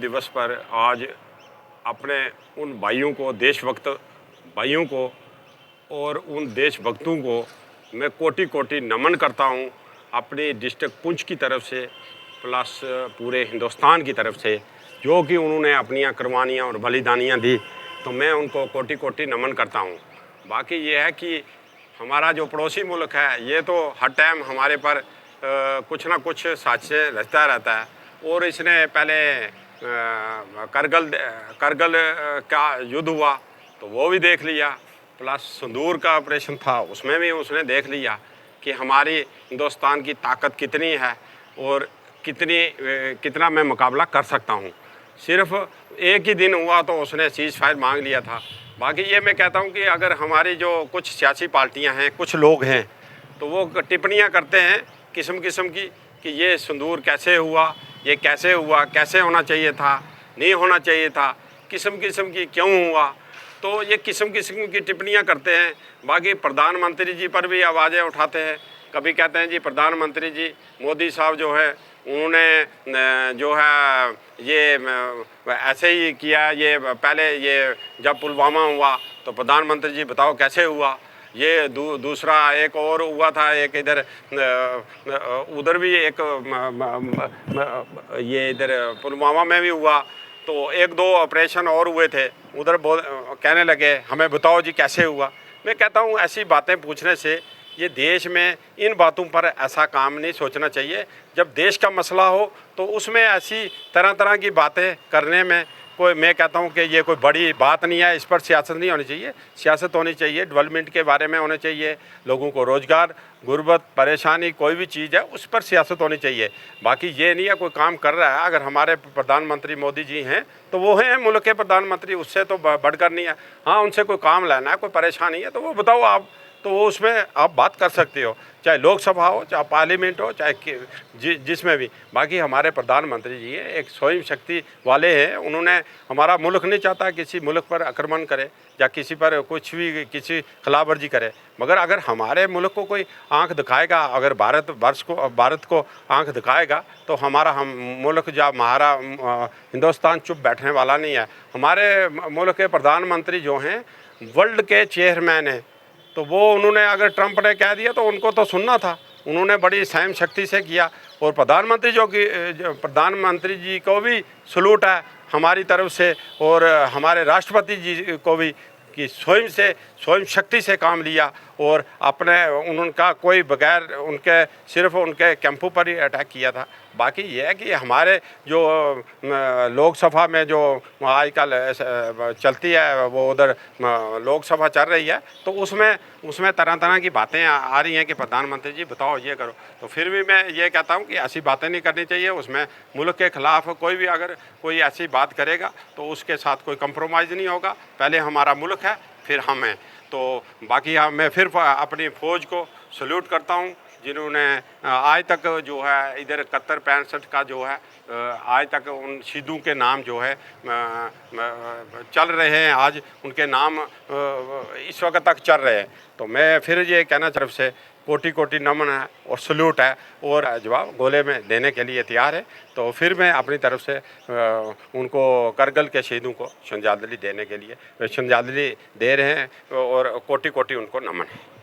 दिवस पर आज अपने उन भाइयों को, देशभक्त भाइयों को और उन देशभक्तों को मैं कोटि कोटि नमन करता हूं अपनी डिस्ट्रिक्ट पुंछ की तरफ से, प्लस पूरे हिंदुस्तान की तरफ से, जो कि उन्होंने अपनी कुर्बानियाँ और बलिदानियाँ दी। तो मैं उनको कोटि कोटि नमन करता हूं। बाकी ये है कि हमारा जो पड़ोसी मुल्क है, ये तो हर टाइम हमारे पर कुछ ना कुछ साजिशें रचता रहता है। और इसने पहले करगिल का युद्ध हुआ तो वो भी देख लिया, प्लस संदूर का ऑपरेशन था उसमें भी उसने देख लिया कि हमारी हिंदुस्तान की ताकत कितनी है और कितना मैं मुकाबला कर सकता हूँ। सिर्फ एक ही दिन हुआ तो उसने सीज़ फायर मांग लिया था। बाकी ये मैं कहता हूँ कि अगर हमारी जो कुछ सियासी पार्टियाँ हैं, कुछ लोग हैं, तो वो टिप्पणियाँ करते हैं किस्म किस्म की कि ये संदूर कैसे हुआ, ये कैसे हुआ, कैसे होना चाहिए था, नहीं होना चाहिए था, किस्म किस्म की क्यों हुआ, तो ये किस्म किस्म की टिप्पणियाँ करते हैं। बाकी प्रधानमंत्री जी पर भी आवाज़ें उठाते हैं। कभी कहते हैं जी प्रधानमंत्री जी मोदी साहब जो है उन्होंने जो है ये ऐसे ही किया, ये पहले ये जब पुलवामा हुआ तो प्रधानमंत्री जी बताओ कैसे हुआ। ये दूसरा एक और हुआ था, एक इधर उधर भी एक ये इधर पुलवामा में भी हुआ, तो एक दो ऑपरेशन और हुए थे, उधर कहने लगे हमें बताओ जी कैसे हुआ। मैं कहता हूँ ऐसी बातें पूछने से ये देश में इन बातों पर ऐसा काम नहीं सोचना चाहिए। जब देश का मसला हो तो उसमें ऐसी तरह तरह की बातें करने में कोई, मैं कहता हूँ कि ये कोई बड़ी बात नहीं है। इस पर सियासत नहीं होनी चाहिए। सियासत होनी चाहिए डेवलपमेंट के बारे में होने चाहिए, लोगों को रोज़गार, गुर्बत, परेशानी कोई भी चीज़ है उस पर सियासत होनी चाहिए। बाकी ये नहीं है कोई काम कर रहा है, अगर हमारे प्रधानमंत्री मोदी जी हैं तो वो हैं मुल्क के प्रधानमंत्री, उससे तो बढ़कर नहीं है। हाँ, उनसे कोई काम लेना है, कोई परेशानी है तो वो बताओ आप, तो वो उसमें आप बात कर सकते हो, चाहे लोकसभा हो, चाहे पार्लियामेंट हो, चाहे जिसमें भी। बाकी हमारे प्रधानमंत्री जी एक स्वयं शक्ति वाले हैं। उन्होंने, हमारा मुल्क नहीं चाहता किसी मुल्क पर आक्रमण करे या किसी पर कुछ भी किसी खिलाफवर्जी करे, मगर अगर हमारे मुल्क को कोई आंख दिखाएगा, अगर भारत को आंख दिखाएगा तो हमारा मुल्क या हमारा हिंदुस्तान चुप बैठने वाला नहीं है। हमारे मुल्क के प्रधानमंत्री जो हैं वर्ल्ड के चेयरमैन हैं, तो वो उन्होंने, अगर ट्रंप ने कह दिया तो उनको तो सुनना था, उन्होंने बड़ी सहम शक्ति से किया। और प्रधानमंत्री जी को भी सलूट है हमारी तरफ से, और हमारे राष्ट्रपति जी को भी कि स्वयं शक्ति से काम लिया और अपने उनका कोई बगैर उनके सिर्फ उनके कैंपों पर ही अटैक किया था। बाकी ये है कि हमारे जो लोकसभा में जो आजकल चलती है, वो उधर लोकसभा चल रही है, तो उसमें तरह तरह की बातें आ रही हैं कि प्रधानमंत्री जी बताओ ये करो। तो फिर भी मैं ये कहता हूँ कि ऐसी बातें नहीं करनी चाहिए। उसमें मुल्क के ख़िलाफ़ कोई भी अगर कोई ऐसी बात करेगा तो उसके साथ कोई कंप्रोमाइज़ नहीं होगा। पहले हमारा मुल्क है, फिर हम हैं। तो बाकी मैं फिर अपनी फ़ौज को सल्यूट करता हूँ जिन्होंने आज तक जो है इधर 71-65 का जो है आज तक उन शहीदों के नाम जो है चल रहे हैं, आज उनके नाम इस वक्त तक चल रहे हैं। तो मैं फिर ये कहना तरफ से कोटि कोटि नमन है और सल्यूट है और जवाब गोले में देने के लिए तैयार है। तो फिर मैं अपनी तरफ से उनको करगिल के शहीदों को श्रद्धांजलि देने के लिए श्रद्धांजलि दे रहे हैं और कोटि कोटि उनको नमन है।